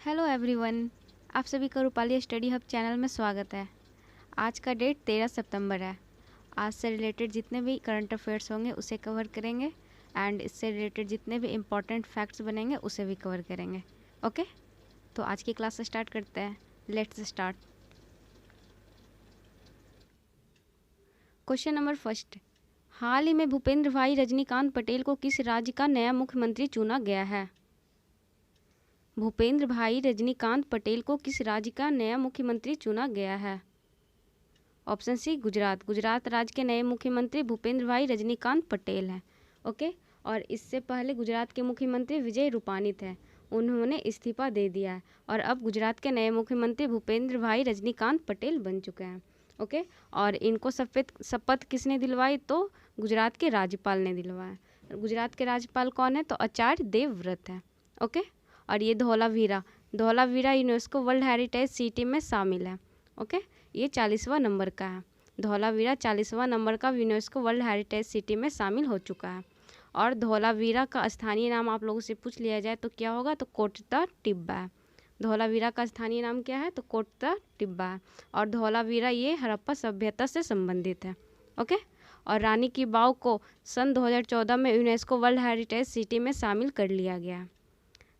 Hello everyone, आप सभी का रूपाली स्टडी हब चैनल में स्वागत है। आज का डेट 13 सितंबर है। आज से रिलेटेड जितने भी करंट अफेयर्स होंगे उसे कवर करेंगे एंड इससे रिलेटेड जितने भी इम्पॉर्टेंट फैक्ट्स बनेंगे उसे भी कवर करेंगे। ओके, तो आज की क्लास स्टार्ट करते हैं। Let's start. Question number first, हाल ही में भूपेंद्र भाई रजनीकांत पटेल को किस राज्य का नया मुख्यमंत्री चुना गया है? भूपेंद्र भाई रजनीकांत पटेल को किस राज्य का नया मुख्यमंत्री चुना गया है? ऑप्शन सी गुजरात। गुजरात राज्य के नए मुख्यमंत्री भूपेंद्र भाई रजनीकांत पटेल हैं। ओके, और इससे पहले गुजरात के मुख्यमंत्री विजय रूपानी थे, उन्होंने इस्तीफा दे दिया है और अब गुजरात के नए मुख्यमंत्री भूपेंद्र भाई रजनीकांत पटेल बन चुके हैं। ओके, और इनको शपथ किसने दिलवाई? तो गुजरात के राज्यपाल ने दिलवाया। गुजरात के राज्यपाल कौन है? तो आचार्य देवव्रत है। ओके, और ये Dholavira UNESCO world heritage city में शामिल है। ओके, ये 40वां नंबर का है। धौलावीरा 40वां नंबर का यूनेस्को वर्ल्ड हेरिटेज सिटी में शामिल हो चुका है। और धौलावीरा का स्थानीय नाम आप लोगों से पूछ लिया जाए तो क्या होगा? तो कोटदा टिब्बा है। धौलावीरा का स्थानीय नाम क्या है? तो कोटदा टिब्बा है। और धौलावीरा ये हड़प्पा सभ्यता से संबंधित है। ओके, और रानी की वाव को सन 2014 में यूनेस्को वर्ल्ड हेरिटेज सिटी में शामिल कर लिया गया।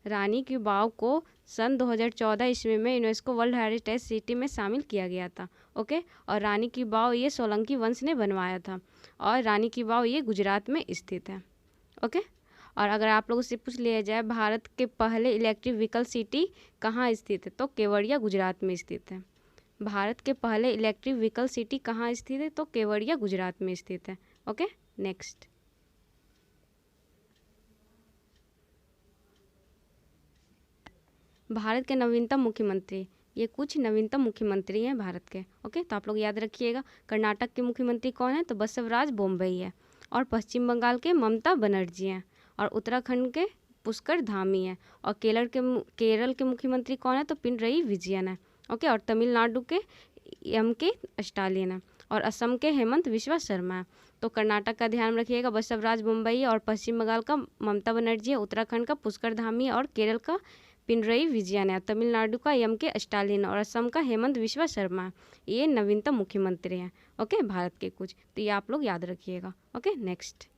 रानी की वाव को सन 2014 ईस्वी में यूनेस्को वर्ल्ड हेरिटेज सिटी में शामिल किया गया था। ओके, और रानी की वाव ये सोलंकी वंश ने बनवाया था और रानी की वाव ये गुजरात में स्थित है। ओके, और अगर आप लोगों से पूछ लिया जाए भारत के पहले इलेक्ट्रिक व्हीकल सिटी कहाँ स्थित है? तो केवड़िया गुजरात में स्थित है। भारत के पहले इलेक्ट्रिक व्हीकल सिटी कहाँ स्थित है? तो केवड़िया गुजरात में स्थित है। Okay, next. भारत के नवीनतम मुख्यमंत्री, ये कुछ नवीनतम मुख्यमंत्री हैं भारत के। ओके, तो आप लोग याद रखिएगा। कर्नाटक के मुख्यमंत्री कौन है? तो बसवराज बोम्मई है। और पश्चिम बंगाल के ममता बनर्जी हैं। और उत्तराखंड के पुष्कर धामी हैं। और केरल के मुख्यमंत्री कौन है? तो पिनरई विजयन है। ओके, और तमिलनाडु के के स्टालिन है। और असम के हेमंत विश्वा शर्मा है। तो कर्नाटक का ध्यान रखिएगा, बसवराज बोम्मई। और पश्चिम बंगाल का ममता बनर्जी है। उत्तराखंड का पुष्कर धामी और केरल का पिनरई विजयन है। तमिलनाडु का के स्टालिन और असम का हेमंत विश्वा शर्मा, ये नवीनतम मुख्यमंत्री हैं। ओके, भारत के कुछ, तो ये आप लोग याद रखिएगा। Okay, next.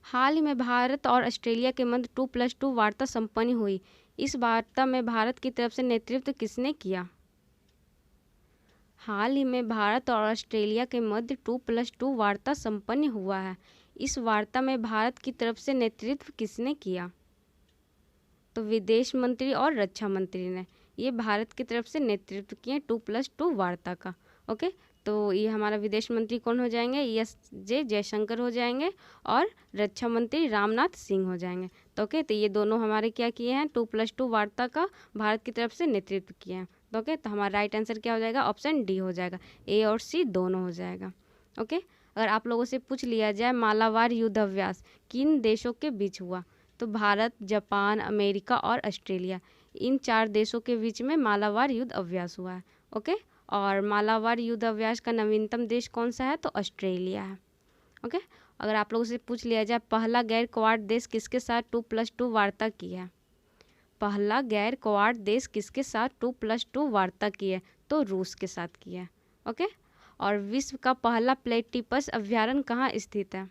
हाल ही में भारत और ऑस्ट्रेलिया के मध्य 2+2 वार्ता संपन्न हुई। इस वार्ता में भारत की तरफ से नेतृत्व किसने किया? हाल ही में भारत और ऑस्ट्रेलिया के मध्य 2+2 वार्ता संपन्न हुआ है। इस वार्ता में भारत की तरफ से नेतृत्व किसने किया? तो विदेश मंत्री और रक्षा मंत्री ने ये भारत की तरफ से नेतृत्व किए 2+2 वार्ता का। ओके, तो ये हमारा विदेश मंत्री कौन हो जाएंगे? एस जयशंकर हो जाएंगे और रक्षा मंत्री राजनाथ सिंह हो जाएंगे। तो ओके, तो ये दोनों हमारे क्या किए हैं? 2+2 वार्ता का भारत की तरफ से नेतृत्व किए हैं। तो ओके, तो हमारा राइट आंसर क्या हो जाएगा? ऑप्शन डी हो जाएगा। ए और सी दोनों हो जाएगा। ओके, अगर आप लोगों से पूछ लिया जाए मालाबार युद्ध अभ्यास किन देशों के बीच हुआ? तो भारत, जापान, अमेरिका और ऑस्ट्रेलिया, इन 4 देशों के बीच में मालाबार युद्ध अभ्यास हुआ है। ओके, और मालाबार युद्ध अभ्यास का नवीनतम देश कौन सा है? तो ऑस्ट्रेलिया है। ओके, अगर आप लोगों से पूछ लिया जाए पहला गैर क्वाड देश किसके साथ 2+2 वार्ता की है? पहला गैर क्वाड देश किसके साथ 2+2 वार्ता की है? तो रूस के साथ की है। ओके, और विश्व का पहला प्लेटिपस अभ्यारण्य कहाँ स्थित है?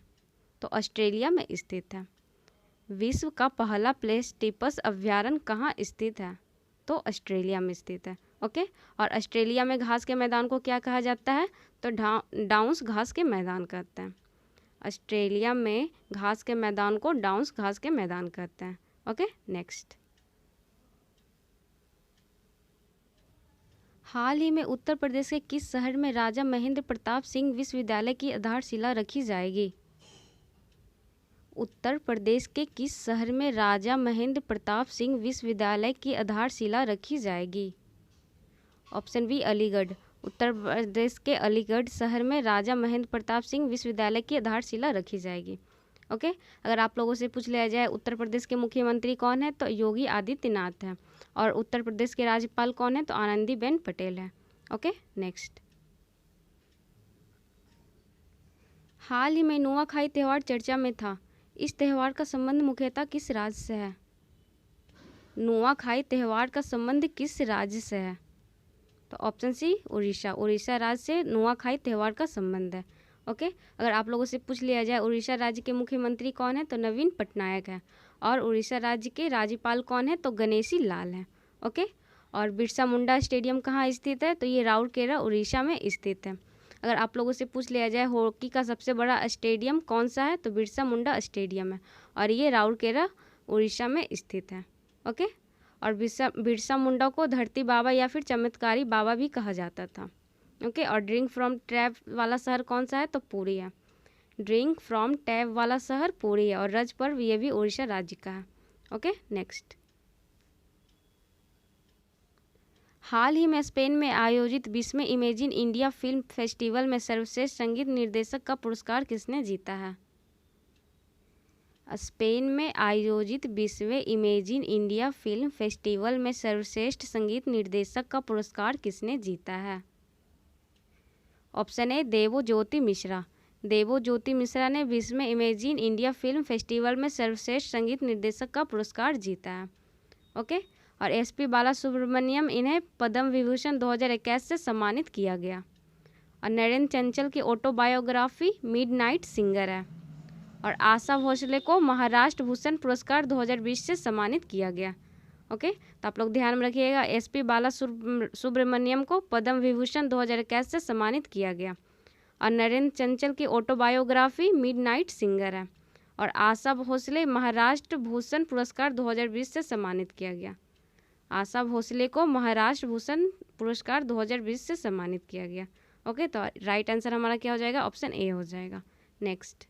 तो ऑस्ट्रेलिया में स्थित है। विश्व का पहला प्लेटिपस अभ्यारण्य कहाँ स्थित है? तो ऑस्ट्रेलिया में स्थित है। ओके, और ऑस्ट्रेलिया में घास के मैदान को क्या कहा जाता है? तो डाउन्स घास के मैदान कहते हैं। ऑस्ट्रेलिया में घास के मैदान को डाउन्स घास के मैदान कहते हैं। Okay, next. हाल ही में उत्तर प्रदेश के किस शहर में राजा महेंद्र प्रताप सिंह विश्वविद्यालय की आधारशिला रखी जाएगी? उत्तर प्रदेश के किस शहर में राजा महेंद्र प्रताप सिंह विश्वविद्यालय की आधारशिला रखी जाएगी? Option B Aligarh. उत्तर प्रदेश के अलीगढ़ शहर में राजा महेंद्र प्रताप सिंह विश्वविद्यालय की आधारशिला रखी जाएगी। ओके, अगर आप लोगों से पूछ लिया जाए उत्तर प्रदेश के मुख्यमंत्री कौन है? तो योगी आदित्यनाथ है। और उत्तर प्रदेश के राज्यपाल कौन है? तो आनंदीबेन पटेल है। Okay, next. हाल ही में नुआखाई त्यौहार चर्चा में था, इस त्यौहार का संबंध मुख्यतः किस राज्य से है? नुआखाई त्यौहार का संबंध किस राज्य से है? तो ऑप्शन सी उड़ीसा। उड़ीसा राज्य से नुआखाई त्यौहार का संबंध है। ओके, अगर आप लोगों से पूछ लिया जाए उड़ीसा राज्य के मुख्यमंत्री कौन है, तो नवीन पटनायक है। और उड़ीसा राज्य के राज्यपाल कौन है, तो गणेशी लाल है। ओके, और बिरसा मुंडा स्टेडियम कहाँ स्थित है, तो ये राउरकेला उड़ीसा में स्थित है। अगर आप लोगों से पूछ लिया जाए हॉकी का सबसे बड़ा स्टेडियम कौन सा है, तो बिरसा मुंडा स्टेडियम है और ये राउरकेला उड़ीसा में स्थित है। ओके, और बिरसा मुंडा को धरती बाबा या फिर चमत्कारी बाबा भी कहा जाता था। ओके, और ड्रिंक फ्रॉम टैप वाला शहर कौन सा है, तो पुरी है। ड्रिंक फ्रॉम टैप वाला शहर पुरी है और रज पर्व ये भी उड़ीसा राज्य का है। Okay, next. हाल ही में स्पेन में आयोजित 20वें इमेजिन इंडिया फिल्म फेस्टिवल में सर्वश्रेष्ठ संगीत निर्देशक का पुरस्कार किसने जीता है? स्पेन में आयोजित 20वें इमेजिन इंडिया फिल्म फेस्टिवल में सर्वश्रेष्ठ संगीत निर्देशक का पुरस्कार किसने जीता है? Option A Devjyoti Mishra. देवज्योति मिश्रा ने 20वें इमेजिन इंडिया फिल्म फेस्टिवल में सर्वश्रेष्ठ संगीत निर्देशक का पुरस्कार जीता है। ओके, और एसपी बालासुब्रमण्यम इन्हें पद्म विभूषण 2021 से सम्मानित किया गया। और नरेंद्र चंचल की ऑटोबायोग्राफी मिडनाइट सिंगर है। और आशा भोसले को महाराष्ट्र भूषण पुरस्कार 2020 से सम्मानित किया गया। ओके, तो आप लोग ध्यान में रखिएगा, एसपी बालासुब्रमण्यम को पद्म विभूषण 2021 से सम्मानित किया गया। और नरेंद्र चंचल की ऑटोबायोग्राफी मिडनाइट सिंगर है। और आशा भोसले महाराष्ट्र भूषण पुरस्कार 2020 से सम्मानित किया गया। आशा भोसले को महाराष्ट्र भूषण पुरस्कार 2020 से सम्मानित किया गया। ओके, तो राइट आंसर हमारा क्या हो जाएगा, ऑप्शन ए हो जाएगा। नेक्स्ट,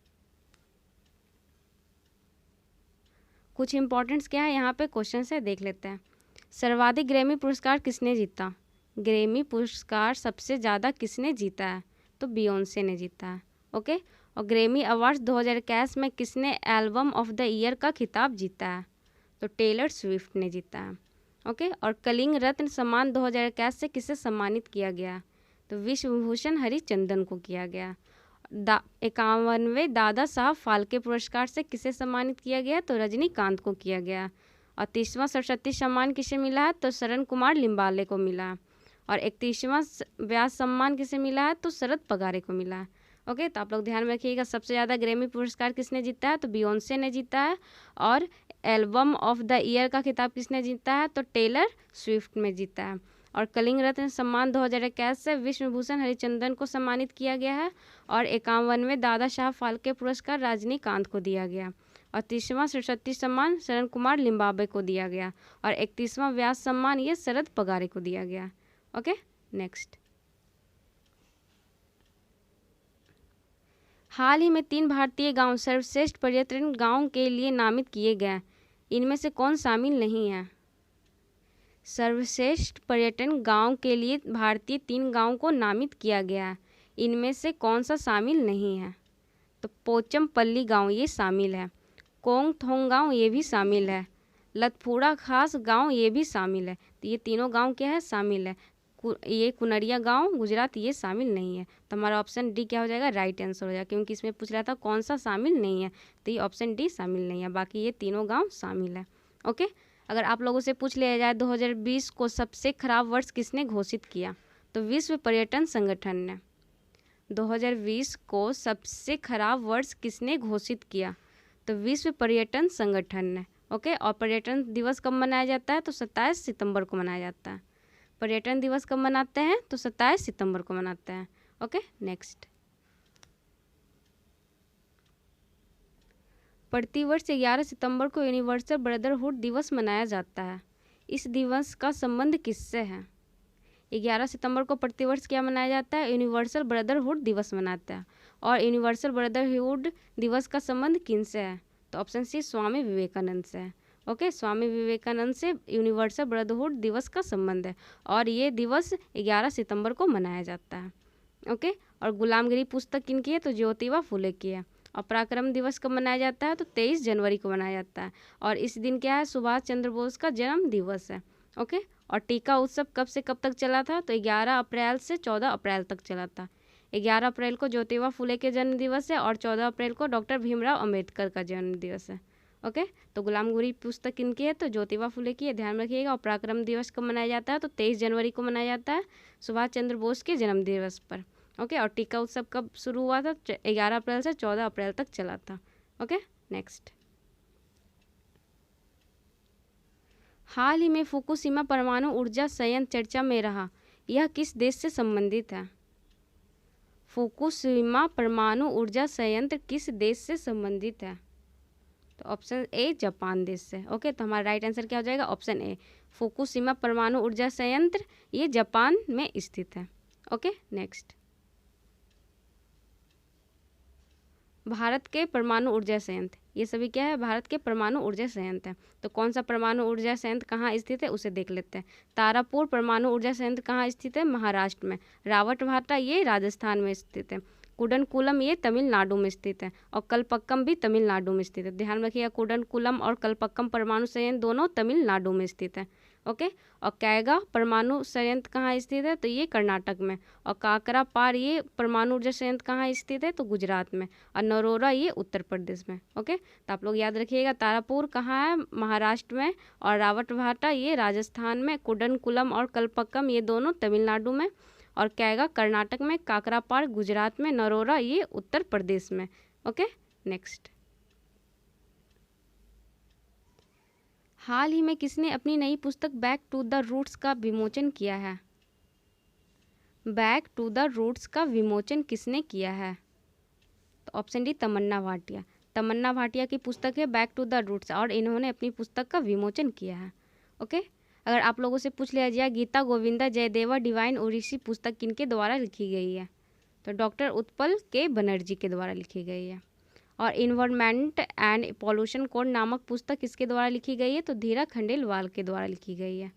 कुछ इंपॉर्टेंट्स क्या है यहाँ पे क्वेश्चन है, देख लेते हैं। सर्वाधिक ग्रैमी पुरस्कार किसने जीता? ग्रैमी पुरस्कार सबसे ज़्यादा किसने जीता है? तो बियोंसे ने जीता है। ओके, और ग्रैमी अवार्ड्स 2021 में किसने एल्बम ऑफ द ईयर का खिताब जीता है? तो टेलर स्विफ्ट ने जीता है। ओके, और कलिंग रत्न सम्मान 2021 से किसे सम्मानित किया गया? तो विश्व भूषण हरिचंदन को किया गया। 51वें दादा साहब फाल्के पुरस्कार से किसे सम्मानित किया गया? तो रजनीकांत को किया गया। और 30वां सरस्वती सम्मान किसे मिला है? तो शरण कुमार लिम्बाले को मिला है। और 31वां व्यास सम्मान किसे मिला है? तो शरद पगारे को मिला है। ओके, तो आप लोग ध्यान में रखिएगा, सबसे ज़्यादा ग्रैमी पुरस्कार किसने जीता है? तो बियोंसे ने जीता है। और एल्बम ऑफ द ईयर का खिताब किसने जीता है? तो टेलर स्विफ्ट में जीता है। और कलिंग रत्न सम्मान 2021 से विश्वभूषण हरिचंदन को सम्मानित किया गया है। और 51वें दादा साहब फाल्के पुरस्कार रजनीकांत को दिया गया। और 30वां सरस्वती सम्मान शरण कुमार लिम्बाबे को दिया गया। और 31वां व्यास सम्मान ये शरद पगारे को दिया गया। Okay, next. हाल ही में 3 भारतीय गांव सर्वश्रेष्ठ पर्यटन गांव के लिए नामित किए गए, इनमें से कौन शामिल नहीं है? सर्वश्रेष्ठ पर्यटन गांव के लिए भारतीय 3 गांव को नामित किया गया है, इनमें से कौन सा शामिल नहीं है? तो पोचमपल्ली गांव ये शामिल है। कोंगथोंग गांव ये भी शामिल है। लतफूड़ा खास गांव ये भी शामिल है। तो ये तीनों गांव क्या है? शामिल है। ये कुनरिया गांव गुजरात ये शामिल नहीं है। तो हमारा ऑप्शन डी क्या हो जाएगा? राइट आंसर हो जाएगा, क्योंकि इसमें पूछ रहा था कौन सा शामिल नहीं है, तो ये ऑप्शन डी शामिल नहीं है, बाकी ये तीनों गांव शामिल है। ओके, अगर आप लोगों से पूछ लिया जाए 2020 को सबसे खराब वर्ष किसने घोषित किया? तो विश्व पर्यटन संगठन ने। 2020 को सबसे खराब वर्ष किसने घोषित किया? तो विश्व पर्यटन संगठन ने। ओके, और पर्यटन दिवस कब मनाया जाता है? तो 27 सितंबर को मनाया जाता है। पर्यटन दिवस कब मनाते हैं? तो 27 सितंबर को मनाते हैं। Okay, next. प्रतिवर्ष 11 सितंबर को यूनिवर्सल ब्रदरहुड दिवस मनाया जाता है। इस दिवस का संबंध किससे है? 11 सितंबर को प्रतिवर्ष क्या मनाया जाता है? यूनिवर्सल ब्रदरहुड दिवस मनाता है। और यूनिवर्सल ब्रदरहुड दिवस का संबंध किनसे है? तो ऑप्शन सी स्वामी विवेकानंद से है। ओके, स्वामी विवेकानंद से यूनिवर्सल ब्रदरहुड दिवस का संबंध है और ये दिवस 11 सितंबर को मनाया जाता है। ओके, और गुलामगिरी पुस्तक किनकी है? तो ज्योतिबा फुले की है। और पराक्रम दिवस कब मनाया जाता है? तो 23 जनवरी को मनाया जाता है और इस दिन क्या है? सुभाष चंद्र बोस का जन्म दिवस है। ओके, और टीका उत्सव कब से कब तक चला था? तो 11 अप्रैल से 14 अप्रैल तक चला था। 11 अप्रैल को ज्योतिबा फुले के जन्म दिवस है और 14 अप्रैल को डॉक्टर भीमराव अंबेडकर का जन्म दिवस है। ओके, तो गुलामगिरी पुस्तक किनकी है? तो ज्योतिबा फुले की है, ध्यान रखिएगा। और पराक्रम दिवस कब मनाया जाता है? तो 23 जनवरी को मनाया जाता है, सुभाष चंद्र बोस के जन्म दिवस पर। ओके, और टीका उत्सव कब शुरू हुआ था? 11 अप्रैल से 14 अप्रैल तक चला था। Okay, next. हाल ही में फुकुशिमा परमाणु ऊर्जा संयंत्र चर्चा में रहा, यह किस देश से संबंधित है? फुकुशिमा परमाणु ऊर्जा संयंत्र किस देश से संबंधित है? तो ऑप्शन ए जापान देश से। ओके, तो हमारा राइट आंसर क्या हो जाएगा? ऑप्शन ए, फुकुशिमा परमाणु ऊर्जा संयंत्र ये जापान में स्थित है। Okay, next. भारत के परमाणु ऊर्जा संयंत्र, ये सभी क्या है? भारत के परमाणु ऊर्जा संयंत्र है। तो कौन सा परमाणु ऊर्जा संयंत्र कहाँ स्थित है उसे देख लेते हैं। तारापुर परमाणु ऊर्जा संयंत्र कहाँ स्थित है? महाराष्ट्र में। रावतभाटा ये राजस्थान में स्थित है। कुडनकुलम ये तमिलनाडु में स्थित है और कलपक्कम भी तमिलनाडु में स्थित है। ध्यान रखिएगा, कुडनकुलम और कलपक्कम परमाणु संयंत्र दोनों तमिलनाडु में स्थित है। ओके, और कैगा परमाणु संयंत्र कहाँ स्थित है? तो ये कर्नाटक में। और काकरापार ये परमाणु ऊर्जा संयंत्र कहाँ स्थित है? तो गुजरात में। और नरोरा ये उत्तर प्रदेश में। ओके, तो आप लोग याद रखिएगा, तारापुर कहाँ है? महाराष्ट्र में। और रावतभाटा ये राजस्थान में। कुडनकुलम और कलपक्कम ये दोनों तमिलनाडु में। और कैगा कर्नाटक में। काकरापार गुजरात में। नरोरा ये उत्तर प्रदेश में। Okay, next. हाल ही में किसने अपनी नई पुस्तक बैक टू द रूट्स का विमोचन किया है? बैक टू द रूट्स का विमोचन किसने किया है? तो ऑप्शन डी तमन्ना भाटिया। तमन्ना भाटिया की पुस्तक है बैक टू द रूट्स और इन्होंने अपनी पुस्तक का विमोचन किया है। ओके, अगर आप लोगों से पूछ लिया जाए गीता गोविंदा जयदेवा डिवाइन ओडिसी पुस्तक किनके द्वारा लिखी गई है? तो डॉक्टर उत्पल के बनर्जी के द्वारा लिखी गई है। और इन्वायरमेंट एंड पॉल्यूशन कोड नामक पुस्तक किसके द्वारा लिखी गई है? तो धीरा खंडेलवाल के द्वारा लिखी गई है।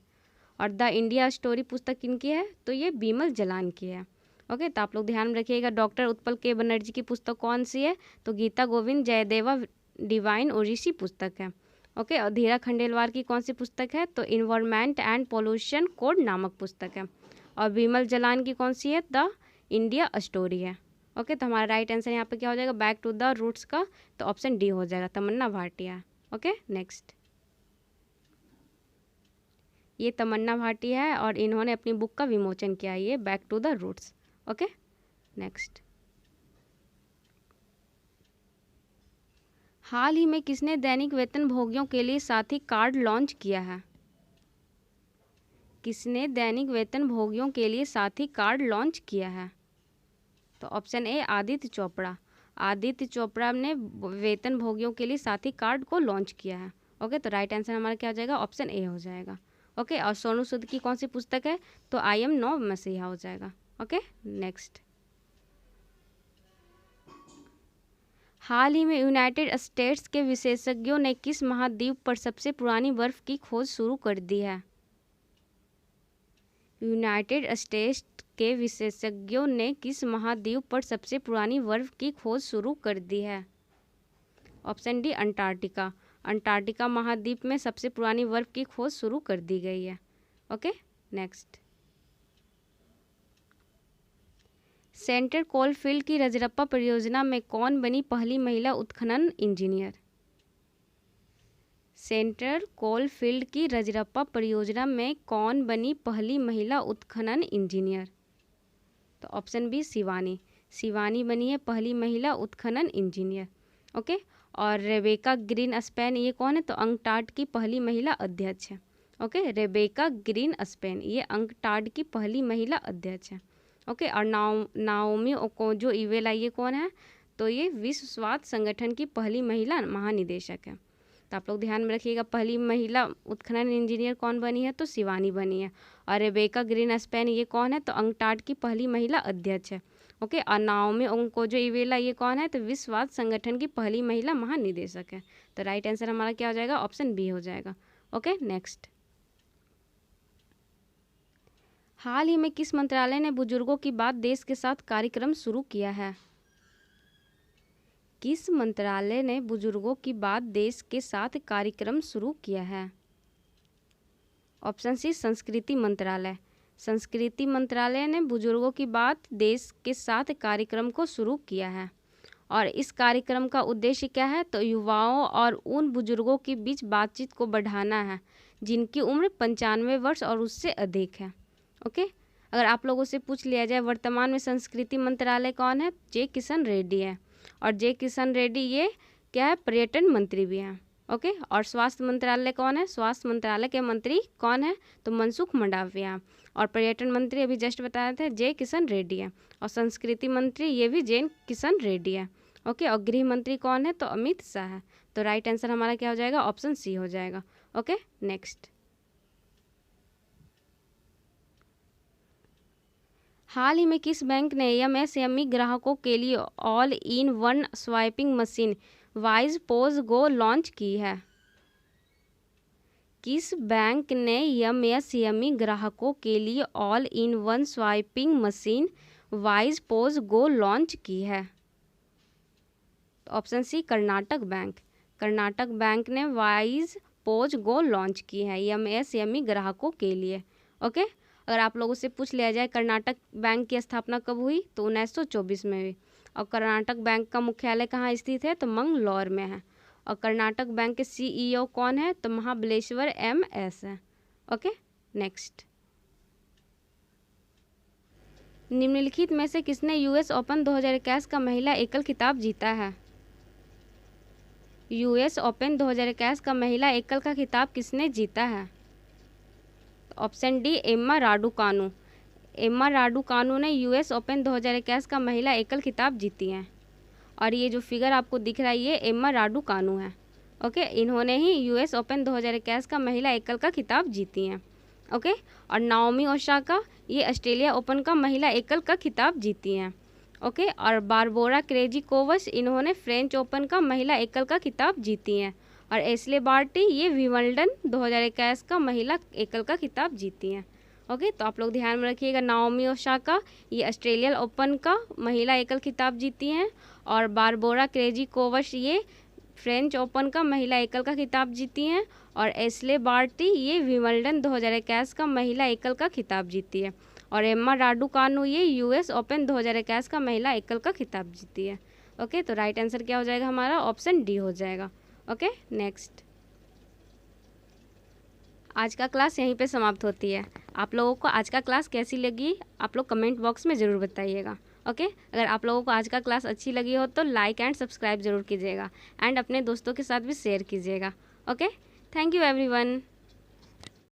और द इंडिया स्टोरी पुस्तक किनकी है? तो ये बीमल जलान की है। ओके, तो आप लोग ध्यान रखिएगा, डॉक्टर उत्पल के बनर्जी की पुस्तक कौन सी है? तो गीता गोविंद जयदेवा डिवाइन ओडिसी पुस्तक है। ओके, और धीरा खंडेलवाल की कौन सी पुस्तक है? तो इन्वायरमेंट एंड पॉल्यूशन कोड नामक पुस्तक है। और बीमल जलान की कौन सी है? द इंडिया स्टोरी है। ओके, तो हमारा राइट आंसर यहाँ पे क्या हो जाएगा बैक टू द रूट्स का? तो ऑप्शन डी हो जाएगा, तमन्ना भाटिया। Okay, next. ये तमन्ना भाटिया है और इन्होंने अपनी बुक का विमोचन किया है, ये back to the roots. Okay, next. हाल ही में किसने दैनिक वेतन भोगियों के लिए साथी कार्ड लॉन्च किया है? किसने दैनिक वेतन भोगियों के लिए साथी कार्ड लॉन्च किया है? तो ऑप्शन ए आदित्य चोपड़ा। आदित्य चोपड़ा ने वेतन भोगियों के लिए साथी कार्ड को लॉन्च किया है। ओके, तो राइट आंसर हमारा क्या हो जाएगा? ऑप्शन ए हो जाएगा। ओके, और सोनू सूद की कौन सी पुस्तक है? तो आई एम नो मसीहा हो जाएगा। Okay, next. हाल ही में यूनाइटेड स्टेट्स के विशेषज्ञों ने किस महाद्वीप पर सबसे पुरानी बर्फ की खोज शुरू कर दी है? यूनाइटेड स्टेट्स के विशेषज्ञों ने किस महाद्वीप पर सबसे पुरानी बर्फ की खोज शुरू कर दी है? Option D Antarctica. अंटार्कटिका महाद्वीप में सबसे पुरानी बर्फ की खोज शुरू कर दी गई है। Okay, next. सेंट्रल कोलफील्ड की रजरप्पा परियोजना में कौन बनी पहली महिला उत्खनन इंजीनियर? सेंट्रल कोलफील्ड की रजरप्पा परियोजना में कौन बनी पहली महिला उत्खनन इंजीनियर? तो ऑप्शन बी शिवानी। शिवानी बनी है पहली महिला उत्खनन इंजीनियर। ओके, और रेबेका ग्रीन स्पेन ये कौन है? तो अंकटाड की पहली महिला अध्यक्ष है। ओके, रेबेका ग्रीन स्पेन ये अंकटाड की पहली महिला अध्यक्ष है। ओके, और नाओमी ओकोजो इवेला ये कौन है? तो ये विश्व स्वास्थ्य संगठन की पहली महिला महानिदेशक है। तो आप लोग ध्यान में रखिएगा, पहली महिला उत्खनन इंजीनियर कौन बनी है? तो शिवानी बनी है। और रेबेका ग्रीन स्पेन ये कौन है? तो अंकटाड की पहली महिला अध्यक्ष है। ओके, और नाओमी ओकोजो इवेला ये कौन है? तो विश्व स्वास्थ्य संगठन की पहली महिला महानिदेशक है। तो राइट आंसर हमारा क्या हो जाएगा? ऑप्शन बी हो जाएगा। Okay, next. हाल ही में किस मंत्रालय ने बुजुर्गों की बात देश के साथ कार्यक्रम शुरू किया है? किस मंत्रालय ने बुजुर्गों की बात देश के साथ कार्यक्रम शुरू किया है? ऑप्शन सी संस्कृति मंत्रालय। संस्कृति मंत्रालय ने बुजुर्गों की बात देश के साथ कार्यक्रम को शुरू किया है और इस कार्यक्रम का उद्देश्य क्या है? तो युवाओं और उन बुजुर्गों के बीच बातचीत को बढ़ाना है जिनकी उम्र 95 वर्ष और उससे अधिक है। ओके, अगर आप लोगों से पूछ लिया जाए वर्तमान में संस्कृति मंत्रालय कौन है? जे किशन रेड्डी है। और जे किशन रेड्डी ये क्या है? पर्यटन मंत्री भी हैं। ओके, और स्वास्थ्य मंत्रालय कौन है? स्वास्थ्य मंत्रालय के मंत्री कौन है? तो मनसुख मंडाविया। और पर्यटन मंत्री अभी जस्ट बताए थे जे किशन रेड्डी है। और संस्कृति मंत्री ये भी जे किशन रेड्डी है। ओके, और गृह मंत्री कौन है? तो अमित शाह है। तो राइट आंसर हमारा क्या हो जाएगा? ऑप्शन सी हो जाएगा। Okay, next. हाल ही में किस बैंक ने एमएसएमई ग्राहकों के लिए all in one swiping machine wise POS go launch की है? किस बैंक ने एमएसएमई ग्राहकों के लिए all in one swiping machine wise POS go launch की है? Option C Karnataka bank. Karnataka bank ने वाइज पोज गो लॉन्च की है एमएसएमई ग्राहकों के लिए। ओके, अगर आप लोगों से पूछ लिया जाए कर्नाटक बैंक की स्थापना कब हुई? तो 1924 में हुई। और कर्नाटक बैंक का मुख्यालय कहाँ स्थित है? तो मंगलौर में है। और कर्नाटक बैंक के सीईओ कौन है? तो महाबलेश्वर एमएस है। Okay, next. निम्नलिखित में से किसने यूएस ओपन 2021 का महिला एकल खिताब जीता है? यूएस ओपन 2021 का महिला एकल का खिताब किसने जीता है? Option D Emma Raducanu. Emma Raducanu ने यूएस ओपन 2021 का महिला एकल खिताब जीती हैं। और ये जो फिगर आपको दिख रहा है ये एम्मा राडुकानु है। ओके, इन्होंने ही यूएस ओपन 2021 का महिला एकल का खिताब जीती हैं। ओके, और नाओमी ओसाका ये ऑस्ट्रेलिया ओपन का महिला एकल का खिताब जीती हैं। ओके, और बारबोरा क्रेजिकोवस इन्होंने फ्रेंच ओपन का महिला एकल का खिताब जीती हैं। और एस्ले बार्टी ये विंबलडन 2021 का महिला एकल का खिताब जीती हैं। ओके, तो आप लोग ध्यान में रखिएगा नाओमी ओसाका ये ऑस्ट्रेलियन ओपन का महिला एकल खिताब जीती हैं और बारबोरा क्रेजिकोवस ये फ्रेंच ओपन का महिला एकल का खिताब जीती हैं और एस्ले बार्टी ये विंबलडन 2021 का महिला एकल का खिताब जीती है और एम्मा राडुकानु ये यूएस ओपन 2021 का महिला एकल का खिताब जीती है। ओके, तो राइट आंसर क्या हो जाएगा हमारा? ऑप्शन डी हो जाएगा। Okay, next. आज का क्लास यहीं पे समाप्त होती है। आप लोगों को आज का क्लास कैसी लगी आप लोग कमेंट बॉक्स में ज़रूर बताइएगा। ओके, अगर आप लोगों को आज का क्लास अच्छी लगी हो तो लाइक एंड सब्सक्राइब ज़रूर कीजिएगा एंड अपने दोस्तों के साथ भी शेयर कीजिएगा। Okay, thank you everyone.